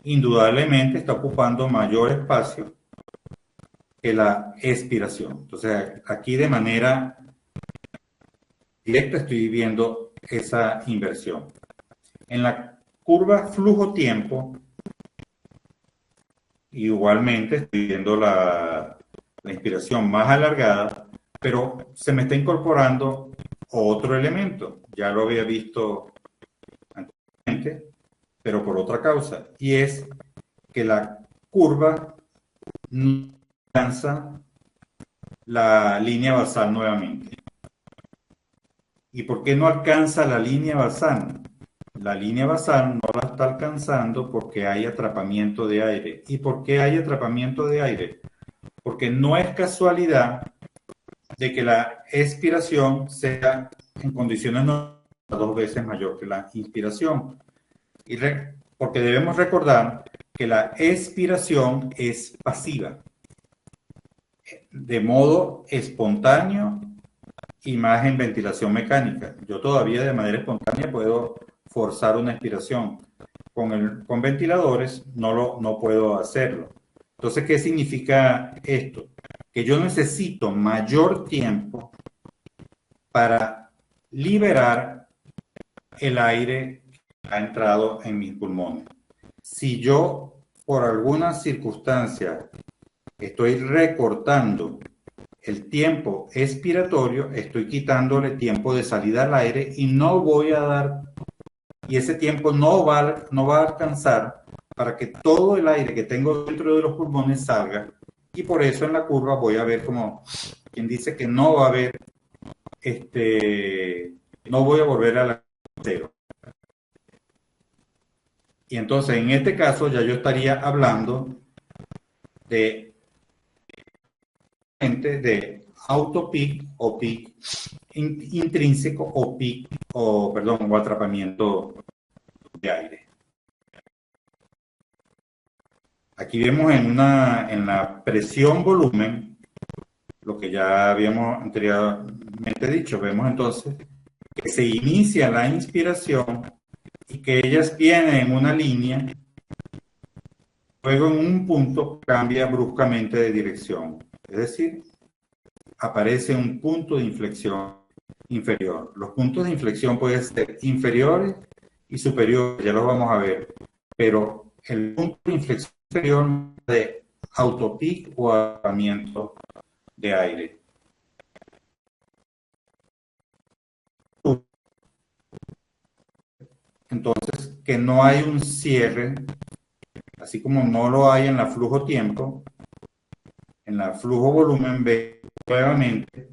indudablemente está ocupando mayor espacio que la expiración. Entonces, aquí de manera directa estoy viendo esa inversión. En la curva flujo-tiempo, igualmente estoy viendo la inspiración más alargada, pero se me está incorporando otro elemento. Ya lo había visto anteriormente, pero por otra causa, y es que la curva no alcanza la línea basal nuevamente. ¿Y por qué no alcanza la línea basal? La línea basal no la está alcanzando porque hay atrapamiento de aire. ¿Y por qué hay atrapamiento de aire? Porque no es casualidad de que la expiración sea en condiciones no 2 veces mayor que la inspiración. Porque debemos recordar que la expiración es pasiva, de modo espontáneo y más en ventilación mecánica. Yo todavía de manera espontánea puedo forzar una expiración. Con ventiladores no puedo hacerlo. Entonces, ¿qué significa esto? Que yo necesito mayor tiempo para liberar el aire que ha entrado en mis pulmones. Si yo, por alguna circunstancia, estoy recortando el tiempo expiratorio, estoy quitándole tiempo de salida al aire y no voy a dar, y ese tiempo no va a alcanzar para que todo el aire que tengo dentro de los pulmones salga. Y por eso en la curva voy a ver como quien dice que no va a haber, no voy a volver a la cero. Y entonces en este caso ya yo estaría hablando de autopic o pic intrínseco o pic o perdón o atrapamiento de aire. Aquí vemos en la presión volumen, lo que ya habíamos anteriormente dicho, vemos entonces que se inicia la inspiración y que ellas vienen en una línea, luego en un punto cambia bruscamente de dirección, es decir, aparece un punto de inflexión inferior. Los puntos de inflexión pueden ser inferiores y superiores, ya los vamos a ver, pero el punto de inflexión inferior de autopic o atrapamiento de aire. Entonces, que no hay un cierre, así como no lo hay en la flujo tiempo, en la flujo volumen B, nuevamente,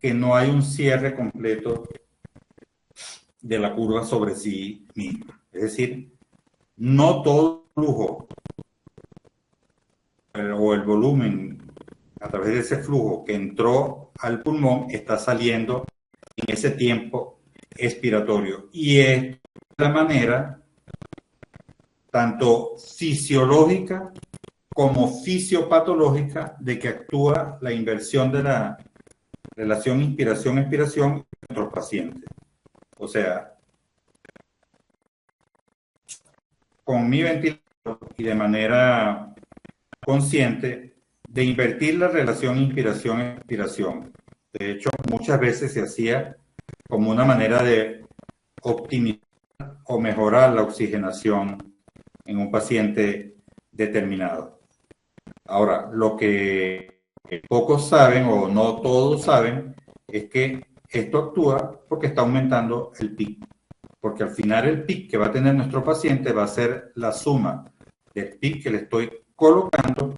que no hay un cierre completo de la curva sobre sí misma. Es decir, no todo el flujo o el volumen a través de ese flujo que entró al pulmón está saliendo en ese tiempo expiratorio. Y es la manera tanto fisiológica como fisiopatológica de que actúa la inversión de la relación inspiración-expiración en nuestros pacientes. O sea, con mi ventilador y de manera consciente de invertir la relación inspiración-expiración. De hecho, muchas veces se hacía como una manera de optimizar o mejorar la oxigenación en un paciente determinado. Ahora, lo que pocos saben o no todos saben es que esto actúa porque está aumentando el PIC, porque al final el PIC que va a tener nuestro paciente va a ser la suma del PIC que le estoy colocando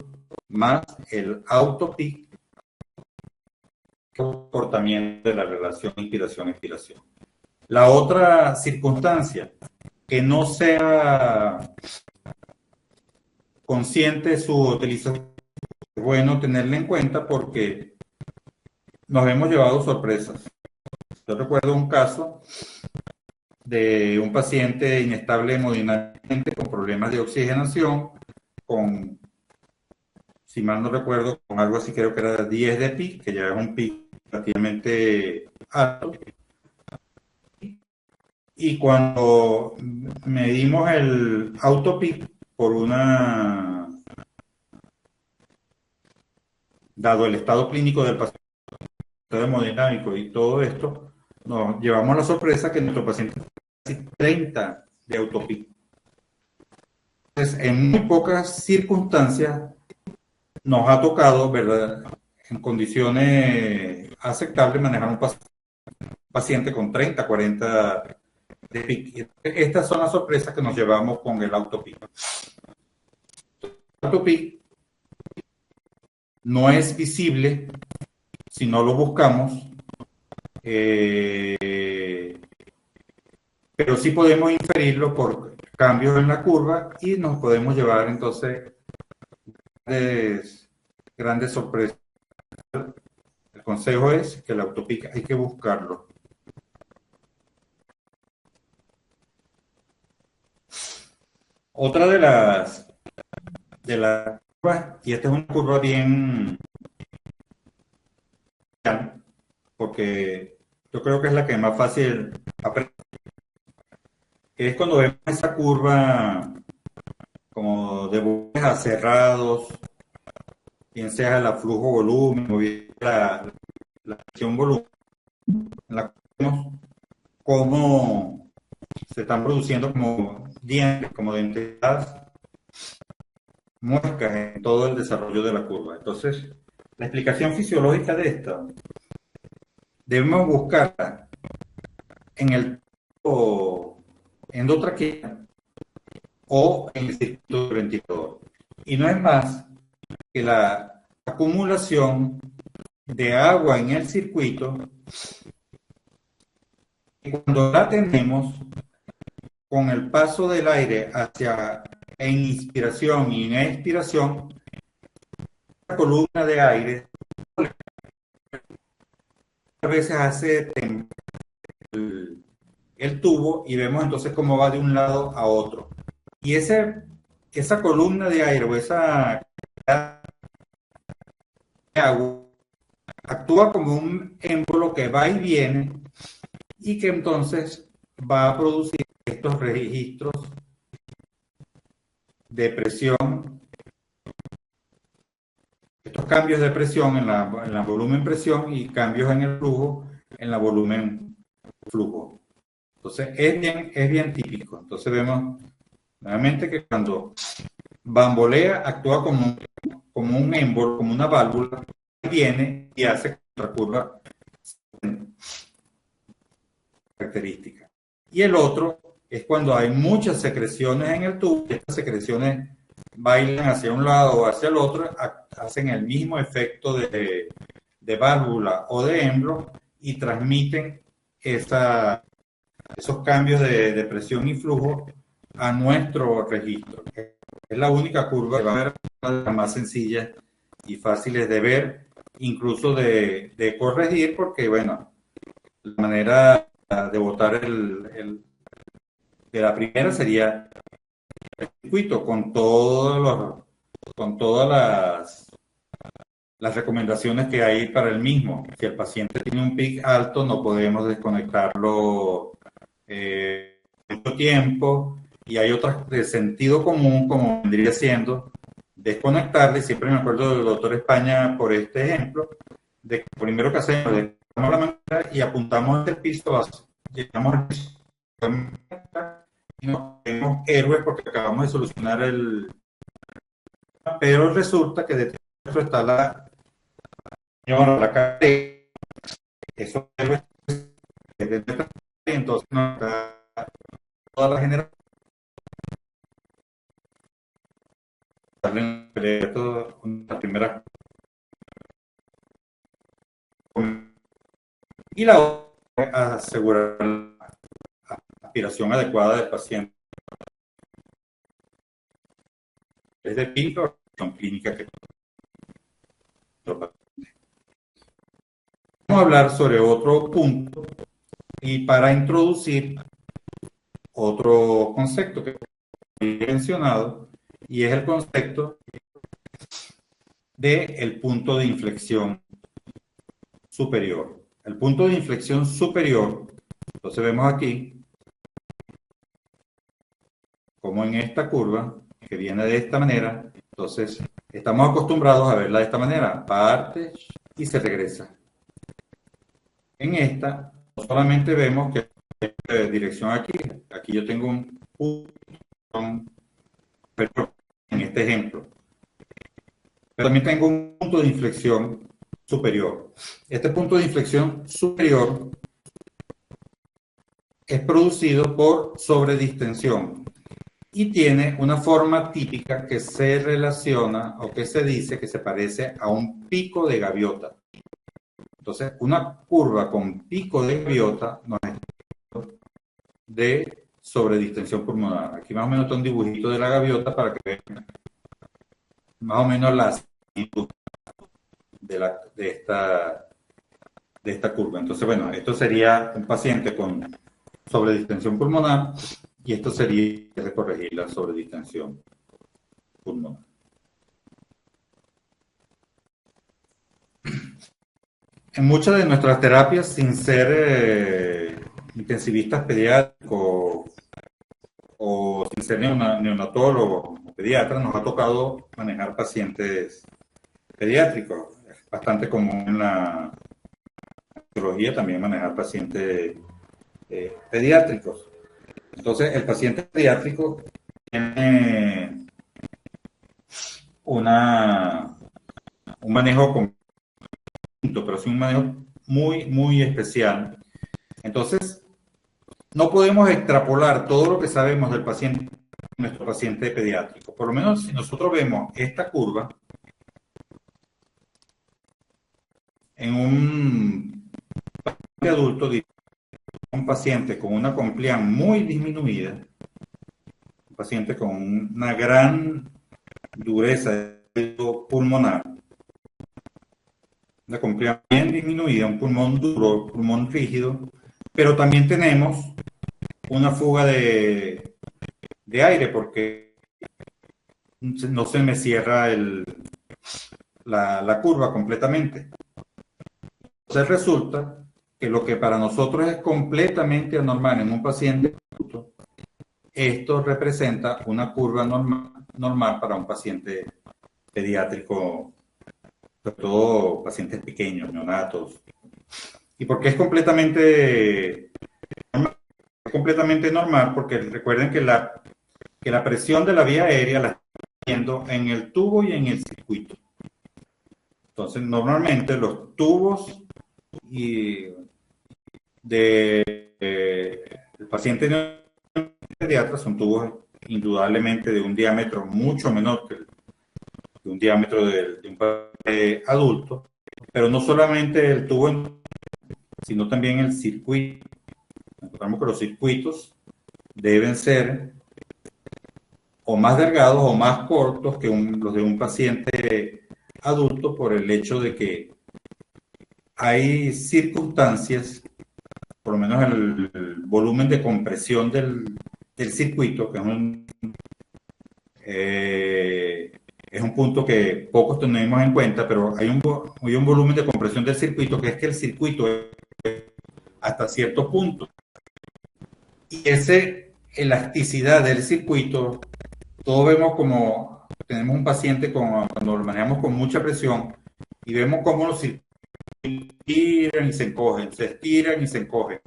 más el autopic, comportamiento de la relación inspiración-expiración. La otra circunstancia, que no sea consciente su utilización, es bueno tenerla en cuenta porque nos hemos llevado sorpresas. Yo recuerdo un caso de un paciente inestable hemodinámicamente con problemas de oxigenación, con, si mal no recuerdo, con algo así creo que era 10 de PIC, que ya es un PIC relativamente alto. Y cuando medimos el autopic por dado el estado clínico del paciente hemodinámico y todo esto, nos llevamos la sorpresa que nuestro paciente tiene casi 30 de autopic. Entonces, en muy pocas circunstancias nos ha tocado, ¿verdad?, en condiciones aceptables, manejar un paciente con 30, 40 de pic. Estas son las sorpresas que nos llevamos con el autopic. El autopic no es visible si no lo buscamos, pero sí podemos inferirlo por cambios en la curva y nos podemos llevar entonces grandes sorpresas. El consejo es que el autopic hay que buscarlo. Otra de las curvas, y esta es una curva bien, porque yo creo que es la que es más fácil aprender, es cuando vemos esa curva como de volúmenes cerrados, bien sea el flujo volumen o bien la acción volumen, en la que vemos cómo se están produciendo como dientes, como densidades, muescas en todo el desarrollo de la curva. Entonces, la explicación fisiológica de esta debemos buscarla en el endotraqueal o en el circuito ventilador. Y no es más que la acumulación de agua en el circuito, y cuando la tenemos, con el paso del aire hacia en inspiración y en expiración, la columna de aire a veces hace el tubo y vemos entonces cómo va de un lado a otro. Y esa columna de aire o esa de agua actúa como un émbolo que va y viene y que entonces va a producir estos registros de presión, estos cambios de presión en la volumen presión y cambios en el flujo en la volumen flujo. Entonces es bien típico. Entonces vemos nuevamente que cuando bambolea actúa como un émbolo, como una válvula, viene y hace otra curva característica. Y el otro es cuando hay muchas secreciones en el tubo, y estas secreciones bailan hacia un lado o hacia el otro, hacen el mismo efecto de válvula o de émbolo y transmiten esos cambios de presión y flujo a nuestro registro. Es la única curva que va a ver las más sencillas y fáciles de ver, incluso de corregir, porque bueno, la manera de botar de la primera sería el circuito con todas las recomendaciones que hay para el mismo. Si el paciente tiene un pic alto, no podemos desconectarlo mucho tiempo, y hay otras de sentido común, como vendría siendo desconectarle. Siempre me acuerdo del doctor España por este ejemplo, de que lo primero que hacemos es la manguera y apuntamos el piso, llegamos al piso y nos vemos héroes porque acabamos de solucionar pero resulta que detrás de está la señora, la calle, esos héroes, entonces no está toda la generación, la primera, y la otra es asegurar la aspiración adecuada del paciente. Es de pinto son clínica que vamos a hablar sobre otro punto y para introducir otro concepto que he mencionado, y es el concepto del punto de inflexión superior. El punto de inflexión superior, entonces vemos aquí, como en esta curva, que viene de esta manera. Entonces, estamos acostumbrados a verla de esta manera, parte y se regresa. En esta, solamente vemos que hay dirección aquí. Aquí yo tengo un punto en este ejemplo. Pero también tengo un punto de inflexión superior. Este punto de inflexión superior es producido por sobredistensión y tiene una forma típica que se relaciona o que se dice que se parece a un pico de gaviota. Entonces, una curva con pico de gaviota nos está de sobredistensión pulmonar. Aquí más o menos está un dibujito de la gaviota para que vean más o menos la similitud de esta curva. Entonces, bueno, esto sería un paciente con sobredistensión pulmonar y esto sería de corregir la sobredistensión pulmonar. En muchas de nuestras terapias, sin ser intensivistas pediátricos o sin ser neonatólogos o pediatras, nos ha tocado manejar pacientes pediátricos. Es bastante común en la neurología también manejar pacientes pediátricos. Entonces, el paciente pediátrico tiene un manejo conjunto, pero es un manejo muy, muy especial. Entonces, no podemos extrapolar todo lo que sabemos del paciente, nuestro paciente pediátrico. Por lo menos si nosotros vemos esta curva en un paciente adulto, un paciente con una complián muy disminuida, un paciente con una gran dureza pulmonar, una complián bien disminuida, un pulmón duro, pulmón rígido, pero también tenemos una fuga de aire porque no se me cierra la curva completamente. Entonces resulta que lo que para nosotros es completamente anormal en un paciente adulto, esto representa una curva normal para un paciente pediátrico, sobre todo pacientes pequeños, neonatos. ¿Y por qué es completamente normal? Es completamente normal porque recuerden que la presión de la vía aérea la está viendo en el tubo y en el circuito. Entonces, normalmente los tubos del paciente pediatra son tubos indudablemente de un diámetro mucho menor que un diámetro de un paciente adulto, pero no solamente el tubo, sino también el circuito. Encontramos que los circuitos deben ser o más delgados o más cortos que los de un paciente adulto por el hecho de que hay circunstancias, por lo menos el volumen de compresión del circuito, que es un punto que pocos tenemos en cuenta, pero hay un volumen de compresión del circuito que es que el circuito es hasta cierto punto. Y esa elasticidad del circuito, todos vemos como tenemos un paciente cuando lo manejamos con mucha presión y vemos cómo los circuitos se estiran y se encogen, se estiran y se encogen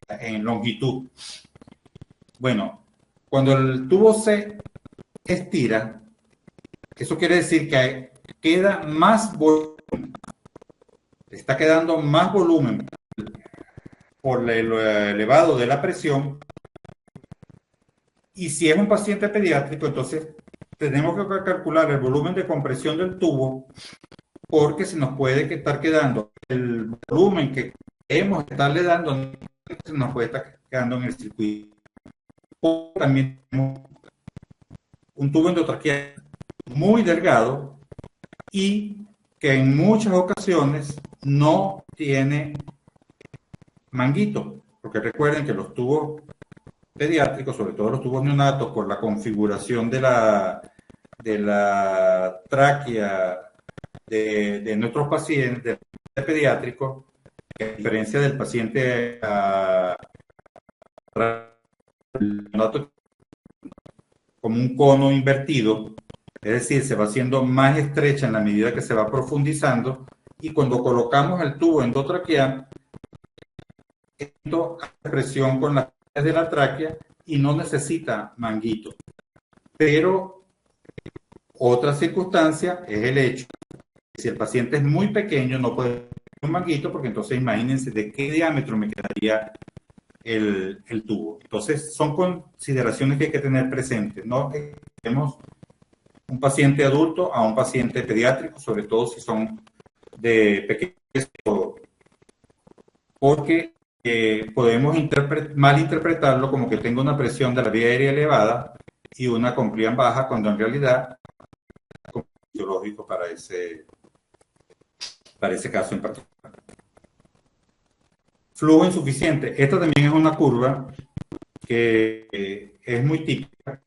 en longitud. Bueno, cuando el tubo se estira, eso quiere decir que queda más volumen, está quedando más volumen por lo elevado de la presión. Y si es un paciente pediátrico, entonces tenemos que calcular el volumen de compresión del tubo porque se nos puede estar quedando el volumen que queremos estarle dando, se nos puede estar quedando en el circuito. O también tenemos un tubo endotraqueal muy delgado y que en muchas ocasiones no tiene manguito, porque recuerden que los tubos pediátricos, sobre todo los tubos neonatos, por la configuración de la tráquea de nuestros pacientes pediátricos, a diferencia del paciente neonato, como un cono invertido, es decir, se va haciendo más estrecha en la medida que se va profundizando, y cuando colocamos el tubo endotraqueal, esto hace presión con las paredes de la tráquea y no necesita manguito. Pero otra circunstancia es el hecho que si el paciente es muy pequeño no puede tener un manguito, porque entonces imagínense de qué diámetro me quedaría el tubo. Entonces son consideraciones que hay que tener presentes, ¿no? Tenemos un paciente adulto a un paciente pediátrico, sobre todo si son de pequeños, porque podemos malinterpretarlo como que tengo una presión de la vía aérea elevada y una compliance baja, cuando en realidad es fisiológico para ese caso en particular. Flujo insuficiente. Esta también es una curva que es muy típica.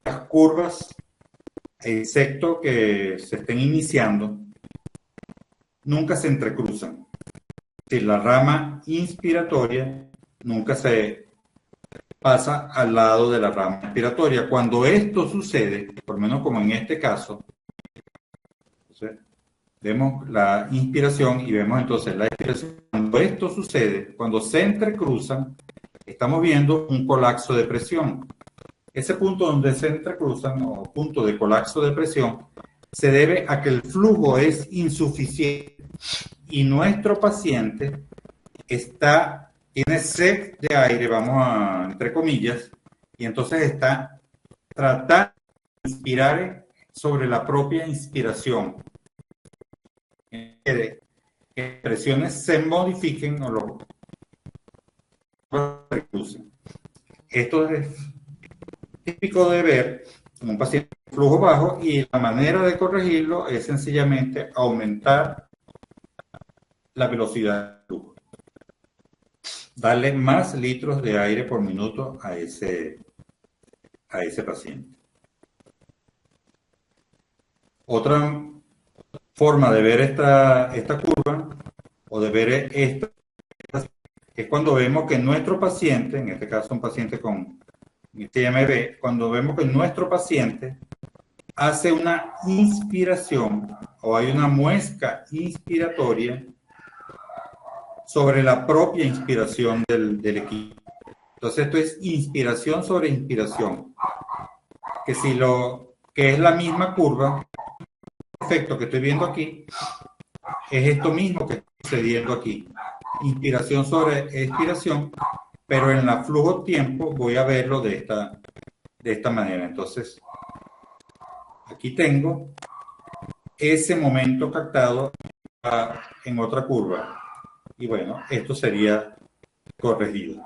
Las curvas, excepto que se estén iniciando, nunca se entrecruzan. Si la rama inspiratoria nunca se pasa al lado de la rama expiratoria. Cuando esto sucede, por lo menos como en este caso, vemos la inspiración y vemos entonces la expiración. Cuando esto sucede, cuando se entrecruzan, estamos viendo un colapso de presión. Ese punto donde se entrecruzan, o punto de colapso de presión, se debe a que el flujo es insuficiente y nuestro paciente tiene sed de aire, vamos a, entre comillas, y entonces está tratando de inspirar sobre la propia inspiración. Que las presiones se modifiquen o lo reducen. Esto es típico de ver en un paciente con flujo bajo, y la manera de corregirlo es sencillamente aumentar la velocidad del flujo. Darle más litros de aire por minuto a ese paciente. Otra forma de ver esta curva o de ver esta es cuando vemos que nuestro paciente, en este caso un paciente con TMB, cuando vemos que nuestro paciente hace una inspiración o hay una muesca inspiratoria sobre la propia inspiración del equipo. Entonces esto es inspiración sobre inspiración, que es la misma curva. El efecto que estoy viendo aquí es esto mismo que está sucediendo aquí, inspiración sobre expiración, pero en la flujo tiempo voy a verlo de esta manera. Entonces aquí tengo ese momento captado en otra curva, y bueno, esto sería corregido.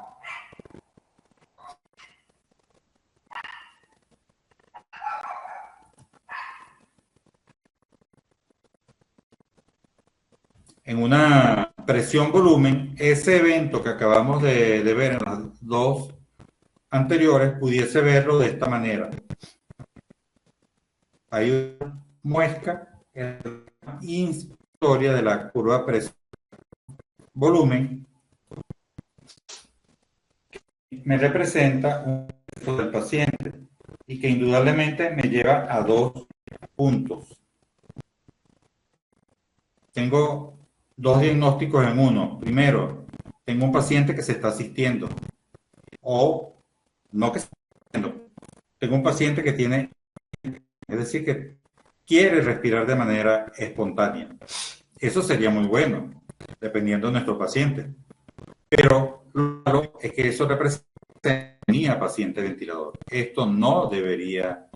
En una presión-volumen, ese evento que acabamos de ver en las dos anteriores, pudiese verlo de esta manera. Hay una muesca en la historia de la curva presión-volumen, me representa un efecto del paciente y que indudablemente me lleva a dos puntos. Tengo dos diagnósticos en uno. Primero, tengo un paciente que se está asistiendo, o no que se está asistiendo. Tengo un paciente que tiene, es decir, que quiere respirar de manera espontánea. Eso sería muy bueno, dependiendo de nuestro paciente. Pero lo malo es que eso representa paciente ventilador. Esto no debería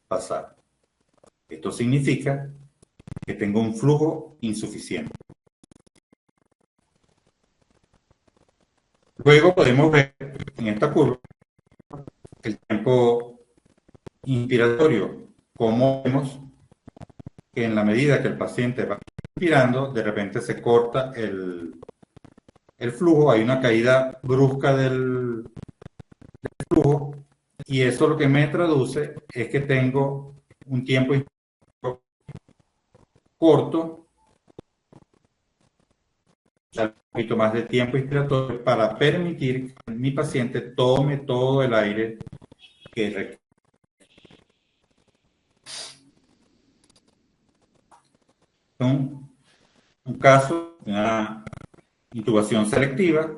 pasar. Esto significa que tengo un flujo insuficiente. Luego podemos ver en esta curva el tiempo inspiratorio, como vemos que en la medida que el paciente va inspirando, de repente se corta el flujo, hay una caída brusca del flujo, y eso lo que me traduce es que tengo un tiempo corto, un poquito más de tiempo inspiratorio, para permitir que mi paciente tome todo el aire que requiere. un caso de una intubación selectiva.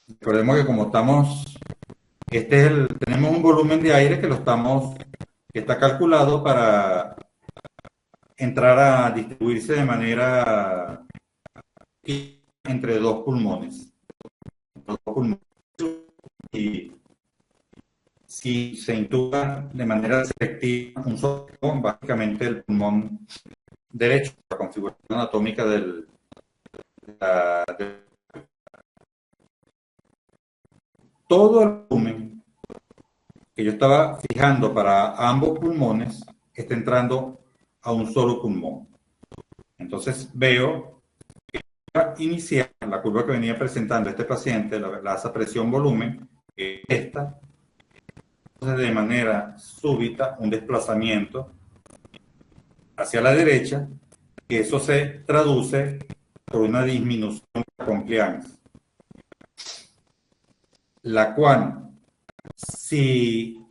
Recordemos que como estamos, tenemos un volumen de aire que está calculado para entrar a distribuirse de manera entre dos pulmones. Y si se intuba de manera selectiva un solo pulmón, básicamente el pulmón derecho, la configuración anatómica todo el volumen que yo estaba fijando para ambos pulmones está entrando a un solo pulmón. Entonces veo que inicial, la curva que venía presentando este paciente, la asa presión-volumen, esta, entonces de manera súbita un desplazamiento hacia la derecha, y eso se traduce por una disminución de la compliance, la cual, si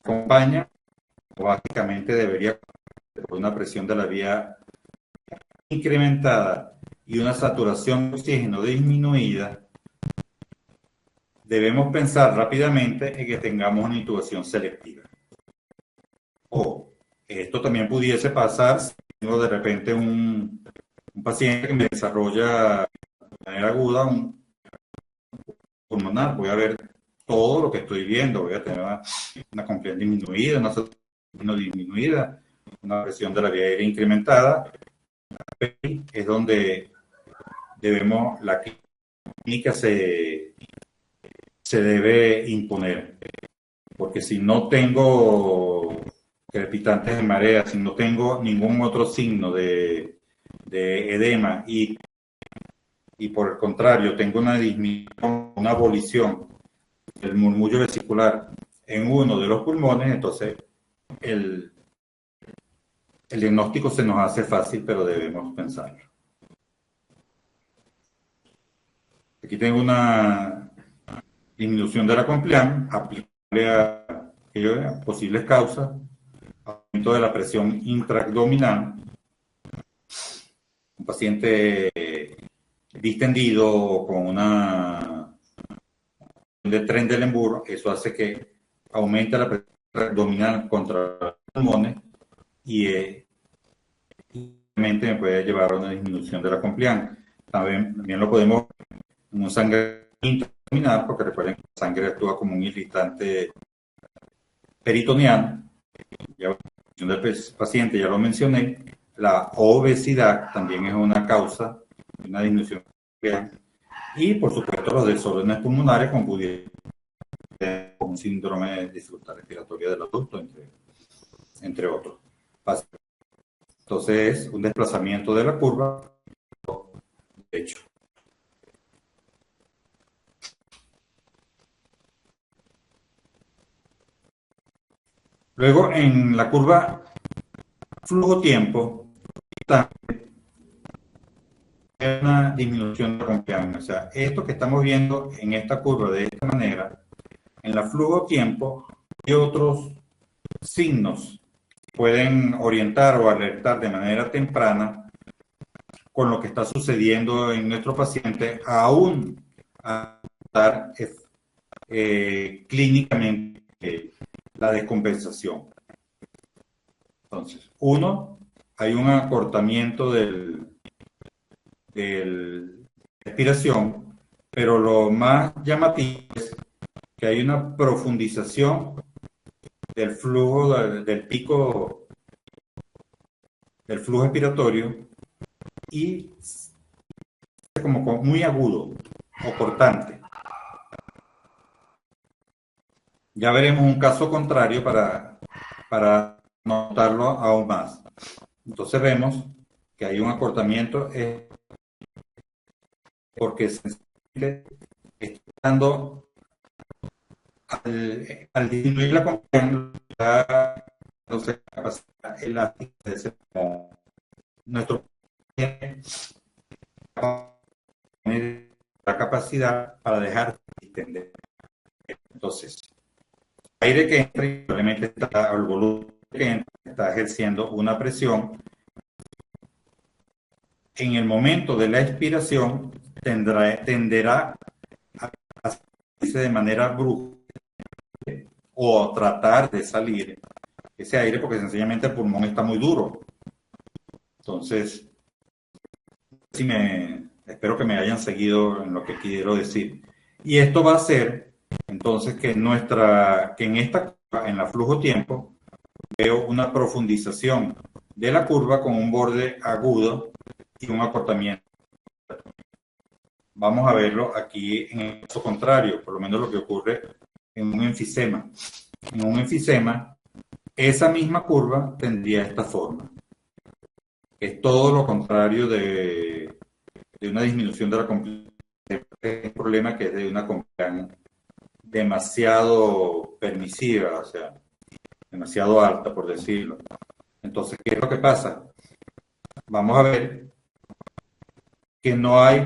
acompaña, básicamente debería por una presión de la vía incrementada y una saturación de oxígeno disminuida, debemos pensar rápidamente en que tengamos una intubación selectiva. O esto también pudiese pasar si tengo de repente un paciente que me desarrolla de manera aguda un pulmonar. Voy a ver todo lo que estoy viendo, voy a tener una compliance disminuida, una saturación disminuida, una presión de la vía aérea incrementada. Es donde la clínica se debe imponer, porque si no tengo crepitantes de marea, si no tengo ningún otro signo de edema y por el contrario tengo una disminución, una abolición del murmullo vesicular en uno de los pulmones, entonces el diagnóstico se nos hace fácil, pero debemos pensarlo. Aquí tengo una disminución de la compliance aplicable a posibles causas, aumento de la presión intraabdominal, un paciente distendido con una de Trendelenburg, eso hace que aumente la presión abdominal contra los pulmones y me puede llevar a una disminución de la compliance. También lo podemos en un sangre intraabdominal, porque recuerden que la sangre actúa como un irritante peritoneal. Ya del paciente ya lo mencioné. La obesidad también es una causa de una disminución de la compliance. Y por supuesto los desórdenes pulmonares con un síndrome de dificultad respiratoria del adulto, entre otros. Entonces, un desplazamiento de la curva derecho. Luego, en la curva flujo-tiempo, hay una disminución de la compliance. O sea, esto que estamos viendo en esta curva de esta manera, en la flujo-tiempo, hay otros signos que pueden orientar o alertar de manera temprana con lo que está sucediendo en nuestro paciente, aún a estar clínicamente la descompensación. Entonces, hay un acortamiento de respiración, pero lo más llamativo es que hay una profundización del flujo, del pico del flujo expiratorio y como muy agudo o cortante. Ya veremos un caso contrario para notarlo aún más. Entonces vemos que hay un acortamiento porque se está dando al disminuir la confianza, entonces la capacidad elástica de ese nuestro la capacidad para dejar de distender. Entonces, aire que entra y probablemente está al volumen que está ejerciendo una presión. En el momento de la expiración tenderá a hacerse de manera brusca o tratar de salir ese aire porque sencillamente el pulmón está muy duro. Entonces, espero que me hayan seguido en lo que quiero decir. Y esto va a hacer entonces que en la flujo tiempo veo una profundización de la curva con un borde agudo y un acortamiento. Vamos a verlo aquí en el caso contrario, por lo menos lo que ocurre en un enfisema. En un enfisema, esa misma curva tendría esta forma. Es todo lo contrario de una disminución de la complejidad. El problema que es de una complejidad demasiado permisiva, o sea, demasiado alta, por decirlo. Entonces, ¿qué es lo que pasa? Vamos a ver que no hay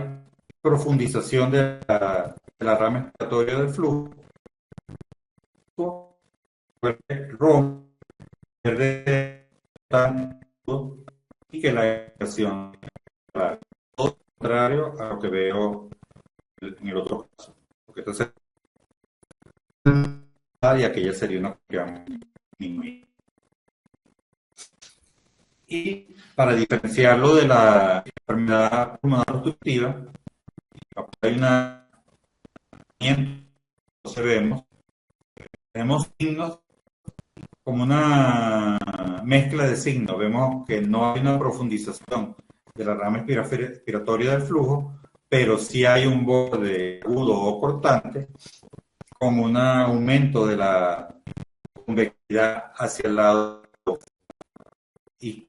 profundización de la rama expiratoria del flujo, rompe y que la expiración es todo lo contrario a lo que veo en el otro caso. Porque entonces, y aquella sería una cuestión disminuida. Y para diferenciarlo de la enfermedad pulmonar obstructiva, hay una entonces vemos signos como una mezcla de signos. Vemos que no hay una profundización de la rama expiratoria del flujo, pero sí hay un borde agudo o cortante con un aumento de la convectividad hacia el lado y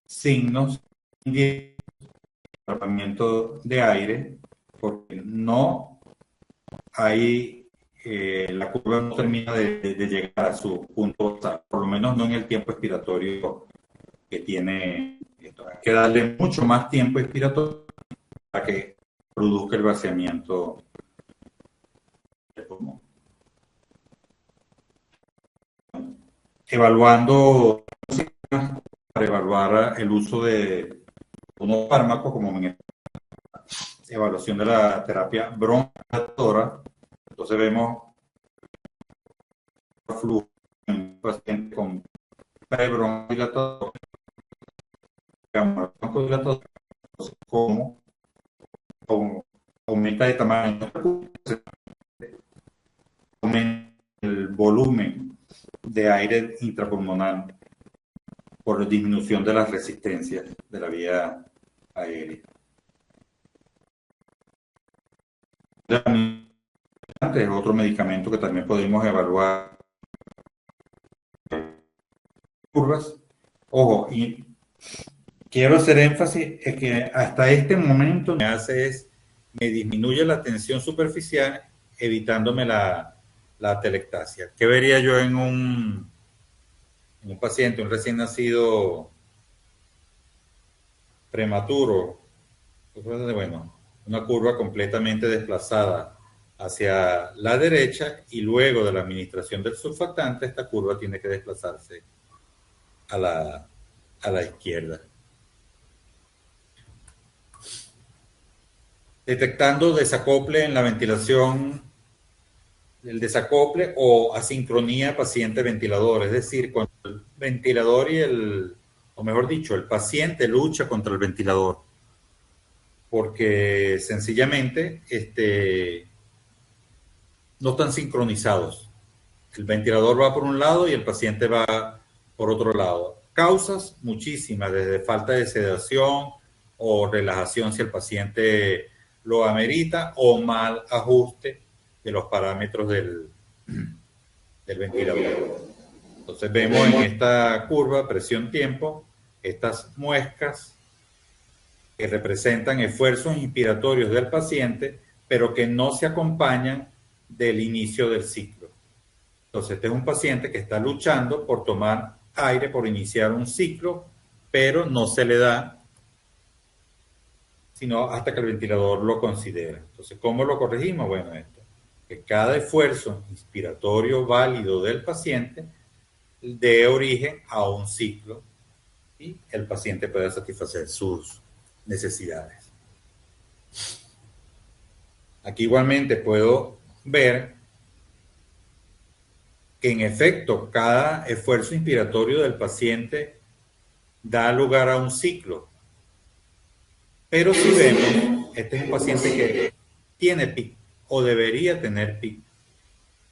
signos de tratamiento de aire, porque no hay la curva no termina de llegar a su punto, por lo menos no en el tiempo expiratorio que tiene. Hay que darle mucho más tiempo expiratorio para que produzca el vaciamiento del pulmón. Evaluando para evaluar el uso de unos fármacos como en evaluación de la terapia broncodilatadora. Entonces vemos flujo en un paciente con prebroncodilatador, como aumenta de tamaño, aumenta el volumen de aire intrapulmonar por disminución de las resistencias de la vía aérea. Es otro medicamento que también podemos evaluar. Curvas. Ojo, y quiero hacer énfasis en que hasta este momento lo que hace es me disminuye la tensión superficial evitándome la atelectasia. ¿Qué vería yo en un paciente, un recién nacido prematuro? Bueno, una curva completamente desplazada hacia la derecha y luego de la administración del surfactante, esta curva tiene que desplazarse a la izquierda. Detectando desacople en la ventilación, el desacople o asincronía paciente-ventilador, es decir, cuando el ventilador o mejor dicho, el paciente lucha contra el ventilador, porque sencillamente no están sincronizados. El ventilador va por un lado y el paciente va por otro lado. Causas muchísimas, desde falta de sedación o relajación si el paciente lo amerita o mal ajuste de los parámetros del ventilador. Entonces vemos en esta curva presión-tiempo estas muescas que representan esfuerzos inspiratorios del paciente, pero que no se acompañan del inicio del ciclo. Entonces, este es un paciente que está luchando por tomar aire, por iniciar un ciclo, pero no se le da sino hasta que el ventilador lo considera. Entonces, ¿cómo lo corregimos? Bueno, esto, que cada esfuerzo inspiratorio válido del paciente dé origen a un ciclo y el paciente pueda satisfacer sus necesidades. Aquí igualmente puedo ver que en efecto cada esfuerzo inspiratorio del paciente da lugar a un ciclo. Pero si vemos, este es un paciente que tiene PIC o debería tener PIC.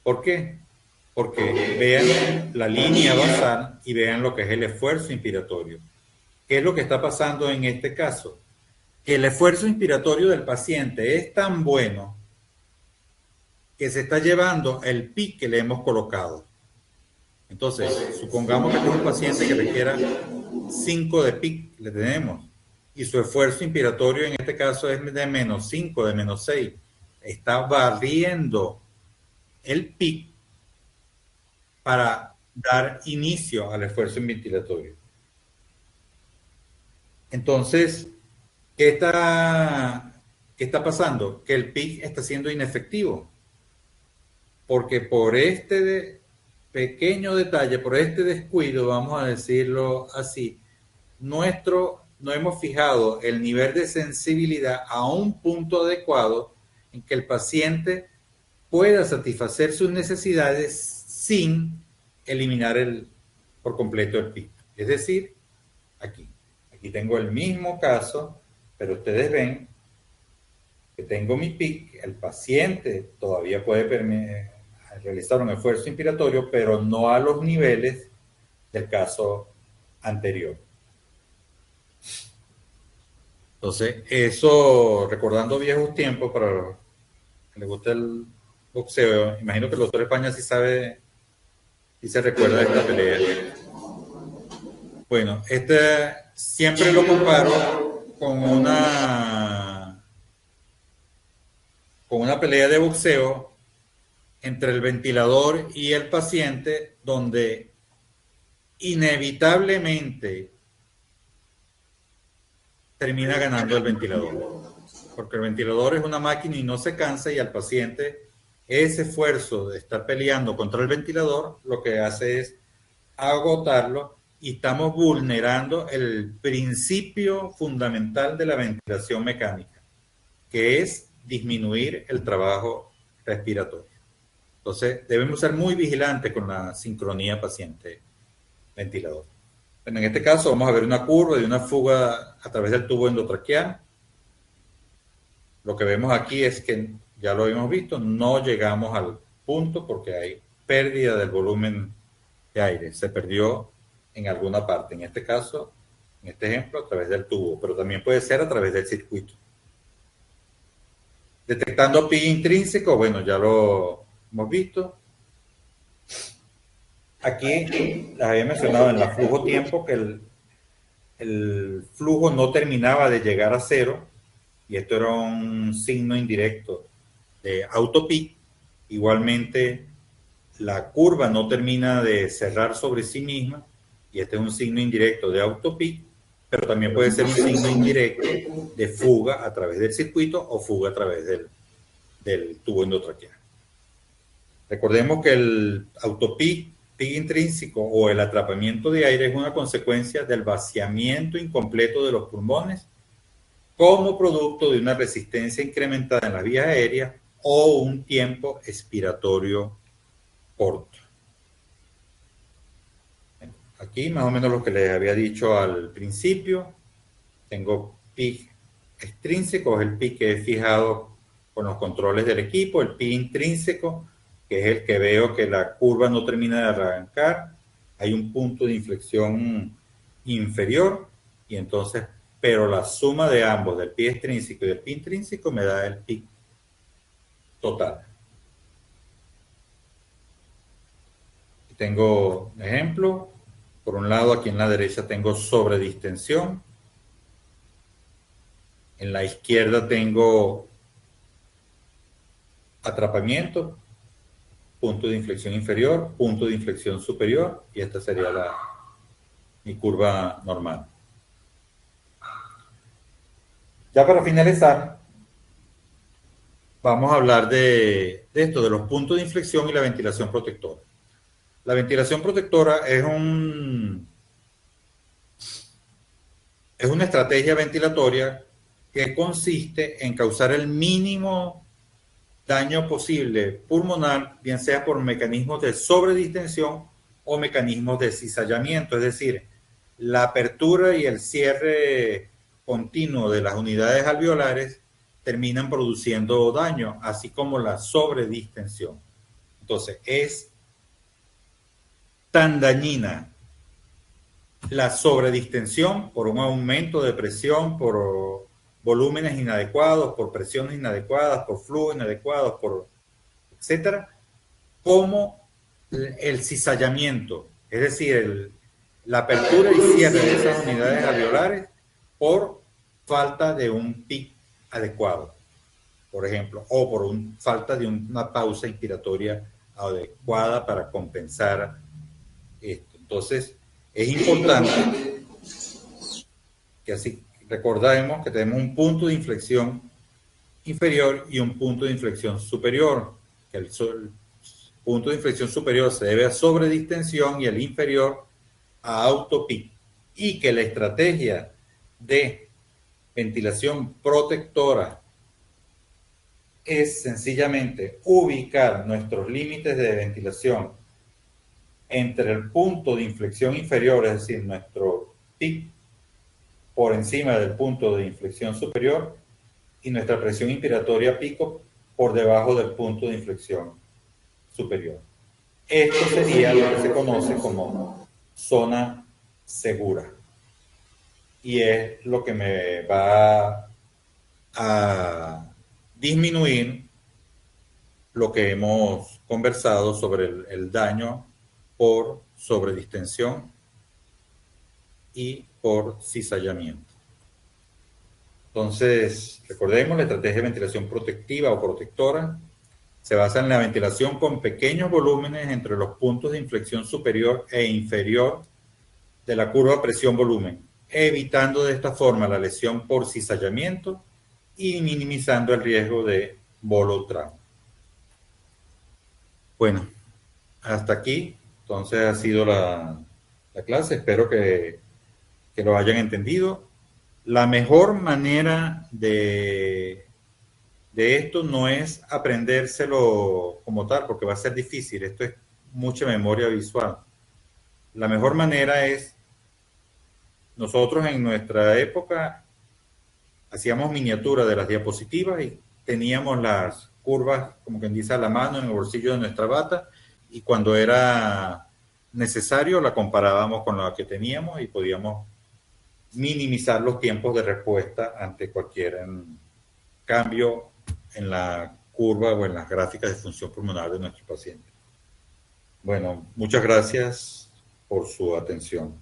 ¿Por qué? Porque vean la línea basal y vean lo que es el esfuerzo inspiratorio. ¿Qué es lo que está pasando en este caso? Que el esfuerzo inspiratorio del paciente es tan bueno que se está llevando el PIC que le hemos colocado. Entonces, supongamos que este es un paciente que requiera 5 de PIC, le tenemos, y su esfuerzo inspiratorio en este caso es de menos 5, de menos 6. Está barriendo el PIC para dar inicio al esfuerzo ventilatorio. Entonces, qué está pasando? Que el PIC está siendo inefectivo, porque por este pequeño detalle, por este descuido, vamos a decirlo así, no hemos fijado el nivel de sensibilidad a un punto adecuado en que el paciente pueda satisfacer sus necesidades sin eliminar por completo el PIC. Es decir, aquí tengo el mismo caso, pero ustedes ven que tengo mi PIC, el paciente todavía puede realizar un esfuerzo inspiratorio, pero no a los niveles del caso anterior. Entonces, eso, recordando viejos tiempos, para los que les gusta el boxeo, imagino que el doctor España sí sabe y se recuerda de esta pelea. Bueno, siempre lo comparo con una pelea de boxeo entre el ventilador y el paciente, donde inevitablemente termina ganando el ventilador, porque el ventilador es una máquina y no se cansa, y al paciente ese esfuerzo de estar peleando contra el ventilador lo que hace es agotarlo, y estamos vulnerando el principio fundamental de la ventilación mecánica, que es disminuir el trabajo respiratorio. Entonces debemos ser muy vigilantes con la sincronía paciente-ventilador. Bueno, en este caso vamos a ver una curva de una fuga a través del tubo endotraqueal. Lo que vemos aquí es que, ya lo habíamos visto, no llegamos al punto porque hay pérdida del volumen de aire. Se perdió en alguna parte. En este caso, en este ejemplo, a través del tubo, pero también puede ser a través del circuito. Detectando PIC intrínseco, bueno, ya lo hemos visto. Aquí les había mencionado en la flujo tiempo que el flujo no terminaba de llegar a cero, y esto era un signo indirecto de autopic. Igualmente, la curva no termina de cerrar sobre sí misma, y este es un signo indirecto de autopic, pero también puede ser un signo indirecto de fuga a través del circuito o fuga a través del tubo endotraqueal. Recordemos que el autopic, PIC intrínseco o el atrapamiento de aire es una consecuencia del vaciamiento incompleto de los pulmones como producto de una resistencia incrementada en las vías aéreas o un tiempo expiratorio corto. Aquí más o menos lo que les había dicho al principio. Tengo PIC extrínseco, es el PIC que he fijado con los controles del equipo. El PIC intrínseco, que es el que veo que la curva no termina de arrancar, hay un punto de inflexión inferior, y entonces, pero la suma de ambos, del PIC extrínseco y del PIC intrínseco, me da el PIC total. Tengo ejemplo. Por un lado, aquí en la derecha tengo sobredistensión. En la izquierda tengo atrapamiento, punto de inflexión inferior, punto de inflexión superior, y esta sería mi curva normal. Ya para finalizar, vamos a hablar de esto, de los puntos de inflexión y la ventilación protectora. La ventilación protectora es una estrategia ventilatoria que consiste en causar el mínimo daño posible pulmonar, bien sea por mecanismos de sobredistensión o mecanismos de cizallamiento, es decir, la apertura y el cierre continuo de las unidades alveolares terminan produciendo daño, así como la sobredistensión. Entonces, es tan dañina la sobredistensión por un aumento de presión, por volúmenes inadecuados, por presiones inadecuadas, por flujos inadecuados, por etcétera, como el cizallamiento, es decir, la apertura y cierre de esas unidades alveolares por falta de un PIC adecuado, por ejemplo, o por falta de una pausa inspiratoria adecuada para compensar esto. Entonces, es importante que así recordemos que tenemos un punto de inflexión inferior y un punto de inflexión superior, que el punto de inflexión superior se debe a sobredistensión y el inferior a autopic, y que la estrategia de ventilación protectora es sencillamente ubicar nuestros límites de ventilación entre el punto de inflexión inferior, es decir, nuestro pic, por encima del punto de inflexión superior, y nuestra presión inspiratoria pico por debajo del punto de inflexión superior. Esto sería lo que se conoce como zona segura. Y es lo que me va a disminuir lo que hemos conversado sobre el daño por sobredistensión y por cizallamiento. Entonces, recordemos, la estrategia de ventilación protectiva o protectora se basa en la ventilación con pequeños volúmenes entre los puntos de inflexión superior e inferior de la curva presión-volumen, evitando de esta forma la lesión por cizallamiento y minimizando el riesgo de bolotrauma. Bueno, hasta aquí, entonces ha sido la clase. Espero que lo hayan entendido. La mejor manera de esto no es aprendérselo como tal, porque va a ser difícil. Esto es mucha memoria visual. La mejor manera es, nosotros en nuestra época hacíamos miniaturas de las diapositivas y teníamos las curvas, como quien dice, a la mano en el bolsillo de nuestra bata, y cuando era necesario la comparábamos con la que teníamos y podíamos minimizar los tiempos de respuesta ante cualquier cambio en la curva o en las gráficas de función pulmonar de nuestro paciente. Bueno, muchas gracias por su atención.